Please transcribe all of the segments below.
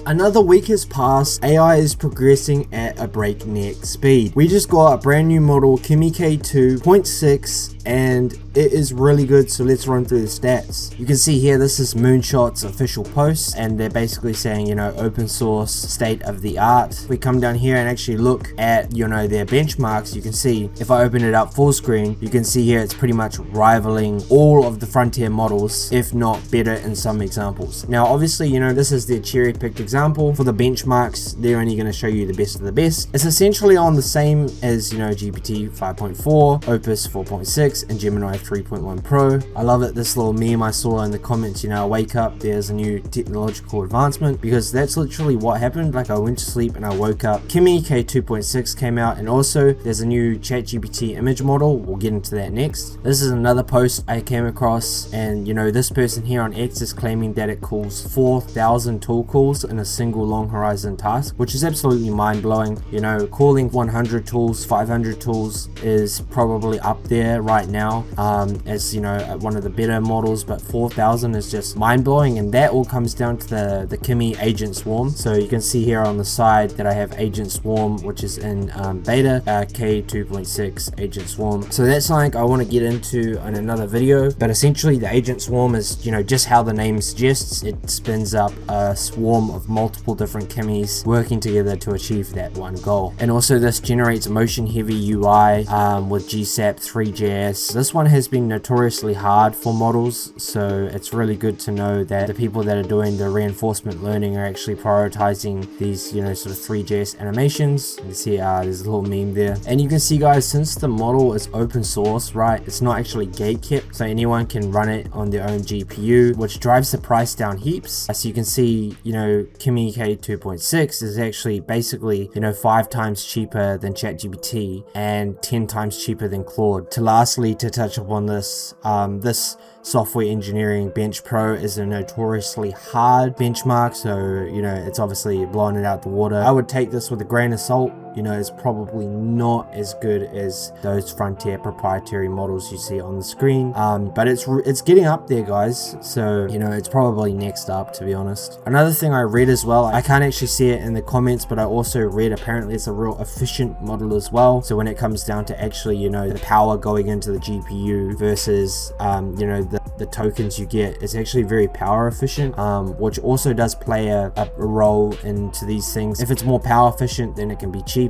Another week has passed. AI is progressing at a breakneck speed. We just got a brand new model, Kimi K2.6, and it is really good, so let's run through the stats. You can see here, this is Moonshot's official post, and they're basically saying, open source, state of the art. If we come down here and actually look at, their benchmarks, you can see, if I open it up full screen, you can see here it's pretty much rivaling all of the frontier models, if not better in some examples. Now, obviously, this is their cherry-picked example. For the benchmarks, they're only going to show you the best of the best. It's essentially on the same as, GPT 5.4, Opus 4.6, and Gemini 3.1 Pro. I love it. This little meme I saw in the comments, I wake up, there's a new technological advancement, because that's literally what happened. Like, I went to sleep and I woke up, Kimi K2.6 came out, and also there's a new ChatGPT image model. We'll get into that next. This is another post I came across, and this person here on X is claiming that it calls 4,000 tool calls in a single long horizon task, which is absolutely mind-blowing. Calling 100 tools, 500 tools is probably up there right now as one of the better models, but 4,000 is just mind-blowing, and that all comes down to the Kimi agent swarm. So you can see here on the side that I have agent swarm, which is in beta, K2.6 agent swarm. So that's something I want to get into in another video, but essentially the agent swarm is just how the name suggests. It spins up a swarm of multiple different Kimis working together to achieve that one goal. And also this generates motion heavy UI with GSAP 3JS. This one has been notoriously hard for models, so it's really good to know that the people that are doing the reinforcement learning are actually prioritizing these sort of 3JS animations. You can see there's a little meme there, and you can see, guys, since the model is open source, right, it's not actually gatekept, so anyone can run it on their own GPU, which drives the price down heaps. So you can see Kimi K2.6 is actually basically 5 times cheaper than ChatGPT and 10 times cheaper than Claude. Lastly, to touch upon this, this software engineering bench pro is a notoriously hard benchmark, so it's obviously blowing it out the water. I would take this with a grain of salt. It's probably not as good as those frontier proprietary models you see on the screen, but it's getting up there, guys, so it's probably next up, to be honest. Another thing I read as well, I can't actually see it in the comments, but I also read apparently it's a real efficient model as well. So when it comes down to actually the power going into the GPU versus the tokens you get, it's actually very power efficient, which also does play a role into these things. If it's more power efficient, then it can be cheaper,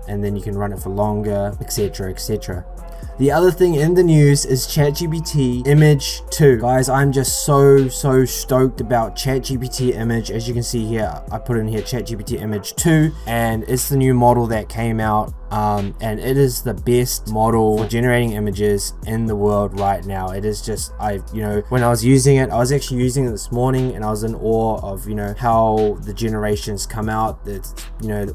and then you can run it for longer, etc, etc. The other thing in the news is ChatGPT Image 2. Guys, I'm just so stoked about ChatGPT Image. As you can see here, I put in here ChatGPT Image 2, and it's the new model that came out. And it is the best model for generating images in the world right now. It is just, when I was using it, I was actually using it this morning, and I was in awe of, how the generations come out. It's,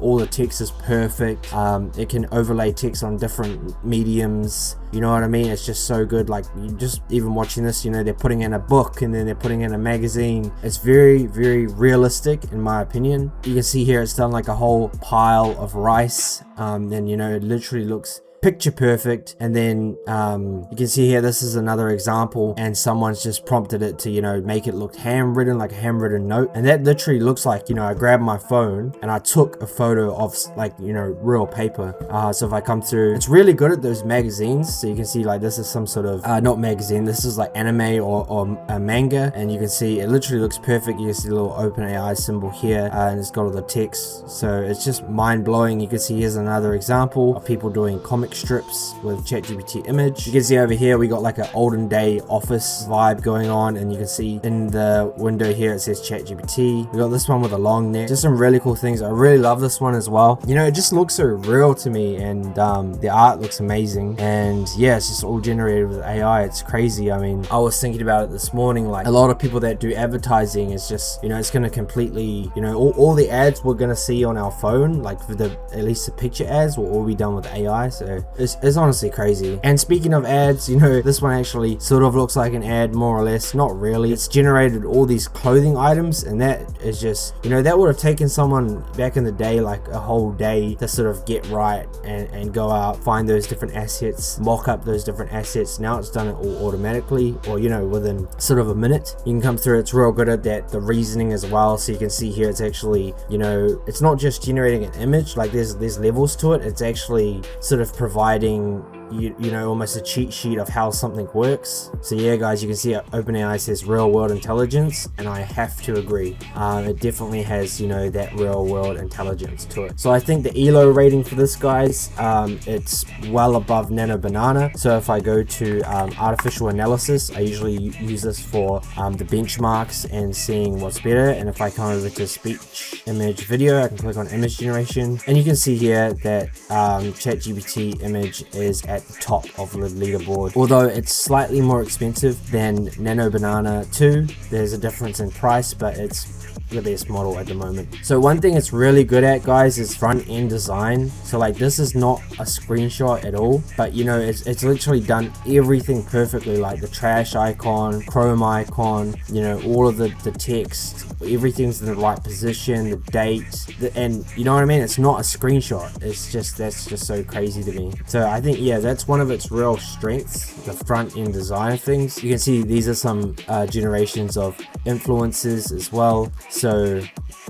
all the text is perfect. It can overlay text on different mediums. You know what I mean? It's just so good. Like, you just even watching this, they're putting in a book, and then they're putting in a magazine. It's very, very realistic, in my opinion. You can see here it's done like a whole pile of rice. Then it literally looks picture perfect. And then you can see here, this is another example, and someone's just prompted it to make it look handwritten, like a handwritten note, and that literally looks like I grabbed my phone and I took a photo of like real paper. So if I come through, it's really good at those magazines. So you can see, like, this is some sort of not magazine, this is like anime or a manga, and you can see it literally looks perfect. You can see the little OpenAI symbol here, and it's got all the text, so it's just mind-blowing. You can see here's another example of people doing comic strips with ChatGPT Image. You can see over here we got like an olden day office vibe going on, and you can see in the window here it says ChatGPT. We got this one with a long neck. Just some really cool things. I really love this one as well. It just looks so real to me, and the art looks amazing, and yeah, it's just all generated with AI. It's crazy. I mean, I was thinking about it this morning, like a lot of people that do advertising is just it's going to completely all the ads we're going to see on our phone, like for at least the picture ads, will all be done with AI. So it's honestly crazy. And speaking of ads, you know, this one actually sort of looks like an ad, more or less. Not really. It's generated all these clothing items, and that is just, you know, that would have taken someone back in the day like a whole day to sort of get right and go out, find those different assets, mock up those different assets. Now it's done it all automatically, or, you know, within sort of a minute. You can come through. It's real good at that, the reasoning as well. So you can see here, it's actually, you know, it's not just generating an image, like there's levels to it. It's actually sort of providing you know, almost a cheat sheet of how something works. So yeah, guys, you can see OpenAI says real world intelligence, and I have to agree. It definitely has, you know, that real world intelligence to it. So I think the ELO rating for this, guys, it's well above Nano Banana. So if I go to artificial analysis, I usually use this for the benchmarks and seeing what's better. And if I come over to speech, image, video, I can click on image generation, and you can see here that ChatGPT Image is at the top of the leaderboard. Although it's slightly more expensive than Nano Banana 2, there's a difference in price, but it's the best model at the moment. So one thing it's really good at, guys, is front end design. So like, this is not a screenshot at all, but you know, it's literally done everything perfectly, like the trash icon, Chrome icon, you know, all of the text, everything's in the right position, the date, and you know what I mean? It's not a screenshot. It's just, that's just so crazy to me. So I think, yeah, that's one of its real strengths, the front end design of things. You can see these are some generations of influences as well. So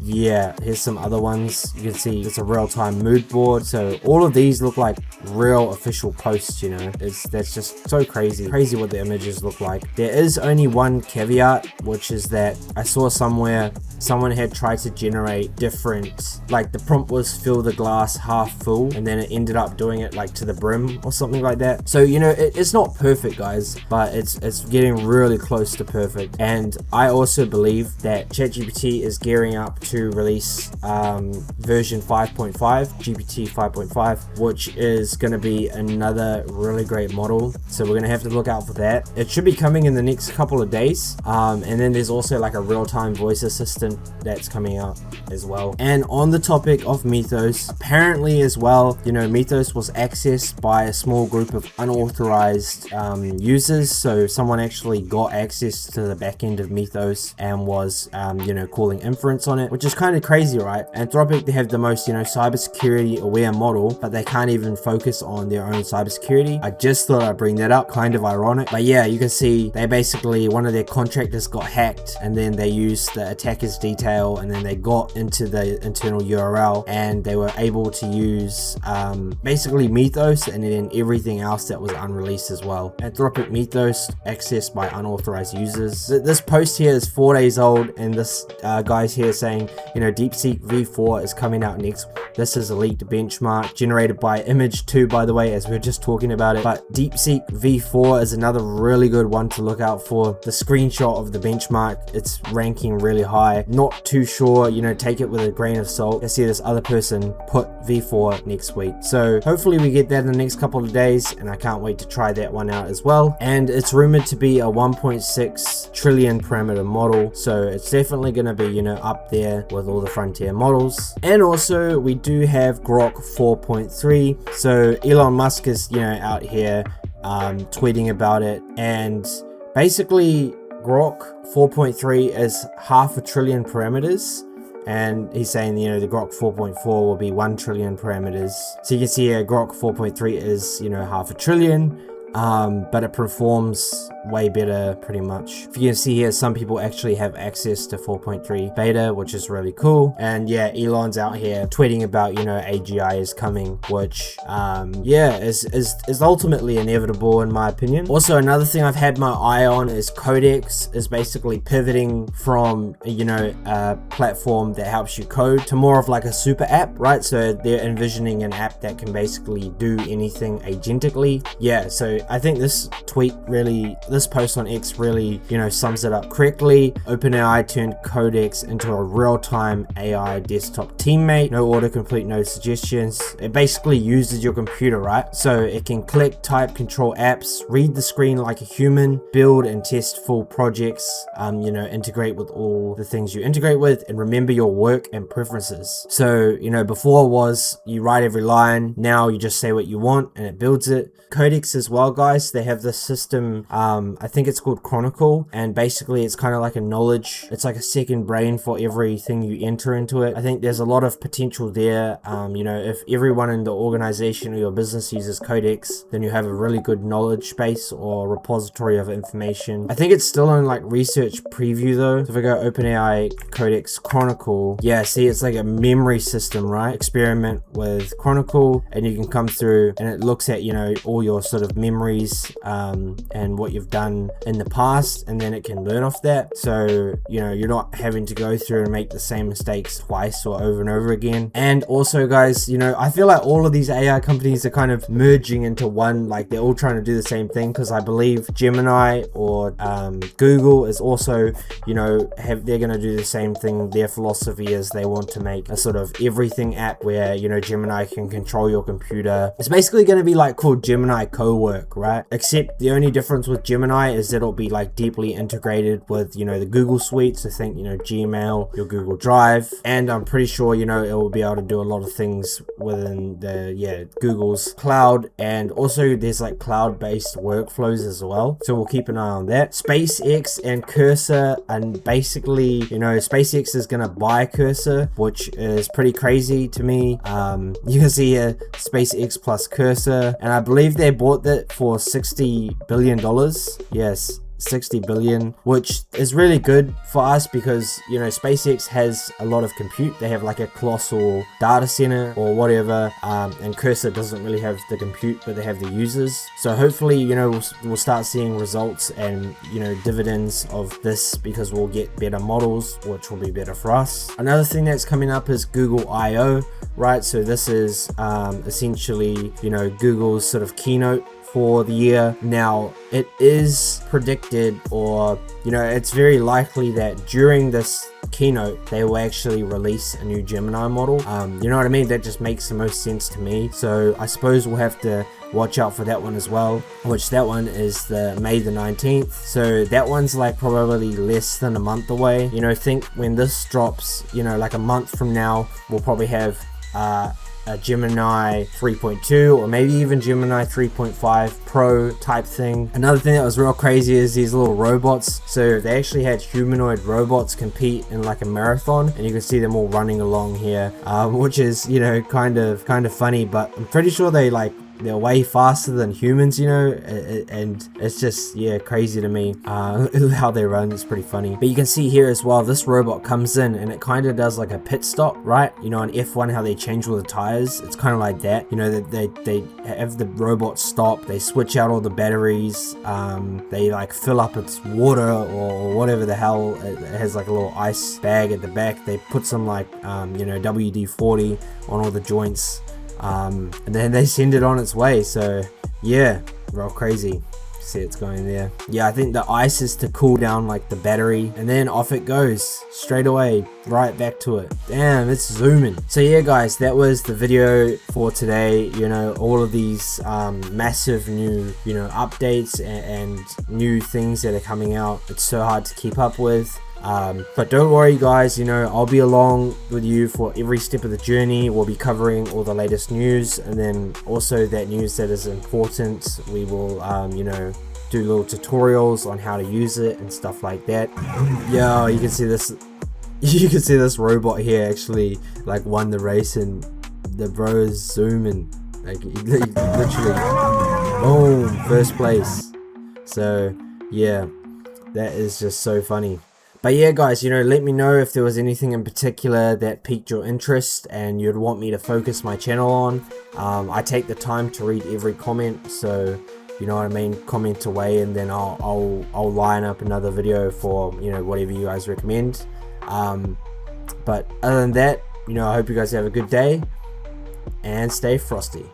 yeah, here's some other ones. You can see it's a real-time mood board. So all of these look like real official posts, you know. That's just so crazy what the images look like. There is only one caveat, which is that I saw somewhere someone had tried to generate different, like the prompt was fill the glass half full, and then it ended up doing it like to the brim or something like that. So, you know, it's not perfect, guys, but it's getting really close to perfect. And I also believe that ChatGPT is gearing up to release version 5.5, GPT 5.5, which is going to be another really great model. So we're going to have to look out for that. It should be coming in the next couple of days. And then there's also like a real-time voice assistant that's coming out as well. And on the topic of Mythos, apparently as well, you know, Mythos was accessed by a small group of unauthorized users. So someone actually got access to the back end of Mythos and was, you know, calling inference on it, which is kind of crazy, right? Anthropic, they have the most, you know, cybersecurity aware model, but they can't even focus on their own cybersecurity. I just thought I'd bring that up, kind of ironic. But yeah, you can see they basically, one of their contractors got hacked, and then they used the attacker's detail, and then they got into the internal URL, and they were able to use basically Mythos and then everything else that was unreleased as well. Anthropic Mythos accessed by unauthorized users. This post here is 4 days old, and this guy's here saying, you know, DeepSeek V4 is coming out next. This is a leaked benchmark generated by Image 2, by the way, as we were just talking about it. But DeepSeek V4 is another really good one to look out for. The screenshot of the benchmark, it's ranking really high. Not too sure, you know, take it with a grain of salt. I see this other person put V4 next week. So hopefully we get that in the next couple of days, and I can't wait to try that one out as well. And it's rumored to be a 1.6 trillion parameter model. So it's definitely going to be, you know, up there with all the frontier models. And also we do have Grok 4.3. So Elon Musk is, you know, out here tweeting about it, and basically Grok 4.3 is 500 billion parameters, and he's saying, you know, the Grok 4.4 will be 1 trillion parameters. So you can see here Grok 4.3 is, you know, 500 billion, but it performs way better pretty much. If you can see here, some people actually have access to 4.3 beta, which is really cool. And yeah, Elon's out here tweeting about, you know, AGI is coming, which yeah, is ultimately inevitable in my opinion. Also, another thing I've had my eye on is Codex is basically pivoting from, you know, a platform that helps you code to more of like a super app, right? So they're envisioning an app that can basically do anything agentically. Yeah, so I think this post on X really, sums it up correctly. OpenAI turned Codex into a real-time AI desktop teammate. No autocomplete, no suggestions. It basically uses your computer, right? So it can click, type, control apps, read the screen like a human, build and test full projects, integrate with all the things you integrate with, and remember your work and preferences. So, before was you write every line, now you just say what you want and it builds it. Codex as well, guys, they have this system, I think it's called Chronicle, and basically it's kind of like it's like a second brain for everything you enter into it. I think there's a lot of potential there. If everyone in the organization or your business uses Codex, then you have a really good knowledge base or repository of information. I think it's still in like research preview though. So if I go OpenAI Codex Chronicle, yeah, see, it's like a memory system, right? Experiment with Chronicle, and you can come through and it looks at, all your sort of memories and what you've done in the past, and then it can learn off that. So, you're not having to go through and make the same mistakes twice or over and over again. And also, guys, I feel like all of these AI companies are kind of merging into one, like they're all trying to do the same thing, because I believe Gemini or Google is also, they're going to do the same thing. Their philosophy is they want to make a sort of everything app where, Gemini can control your computer. It's basically going to be like called Gemini Co-work, right? Except the only difference with Gemini is that it'll be like deeply integrated with, the Google suite. So think, Gmail, your Google Drive, and I'm pretty sure, it will be able to do a lot of things within Google's cloud. And also there's like cloud-based workflows as well. So we'll keep an eye on that. SpaceX and Cursor, and basically, SpaceX is going to buy Cursor, which is pretty crazy to me. You can see here SpaceX plus Cursor, and I believe they bought that for $60 billion. Yes, 60 billion, which is really good for us because, SpaceX has a lot of compute. They have like a colossal data center or whatever, and Cursor doesn't really have the compute, but they have the users. So hopefully, we'll start seeing results and, dividends of this, because we'll get better models, which will be better for us. Another thing that's coming up is Google I/O, right? So this is essentially, Google's sort of keynote for the year. Now, it is predicted, or it's very likely that during this keynote they will actually release a new Gemini model. You know what I mean? That just makes the most sense to me. So I suppose we'll have to watch out for that one as well, which that one is the May the 19th. So that one's like probably less than a month away. Think when this drops, like a month from now, we'll probably have a Gemini 3.2 or maybe even Gemini 3.5 Pro type thing. Another thing that was real crazy is these little robots. So they actually had humanoid robots compete in like a marathon, and you can see them all running along here, which is, kind of funny, but I'm pretty sure they're way faster than humans, and it's just, crazy to me how they run. It's pretty funny. But you can see here as well, this robot comes in and it kind of does like a pit stop, right? On F1, how they change all the tires, it's kind of like that. They have the robot stop, they switch out all the batteries, they like fill up its water or whatever the hell. It has like a little ice bag at the back. They put some like WD-40 on all the joints, and then they send it on its way. So yeah, real crazy. See, it's going there. Yeah, I think the ice is to cool down like the battery, and then off it goes straight away, right back to it. Damn, it's zooming. So yeah, guys, that was the video for today. All of these massive new updates and new things that are coming out. It's so hard to keep up with. But don't worry, guys, I'll be along with you for every step of the journey. We'll be covering all the latest news, and then also that news that is important, we will do little tutorials on how to use it and stuff like that. Yeah, you can see this robot here actually like won the race, and the bro is zooming, like literally boom, first place. So yeah, that is just so funny. But yeah, guys, let me know if there was anything in particular that piqued your interest and you'd want me to focus my channel on. I take the time to read every comment, so you know what I mean, comment away, and then I'll line up another video for whatever you guys recommend. But other than that, I hope you guys have a good day and stay frosty.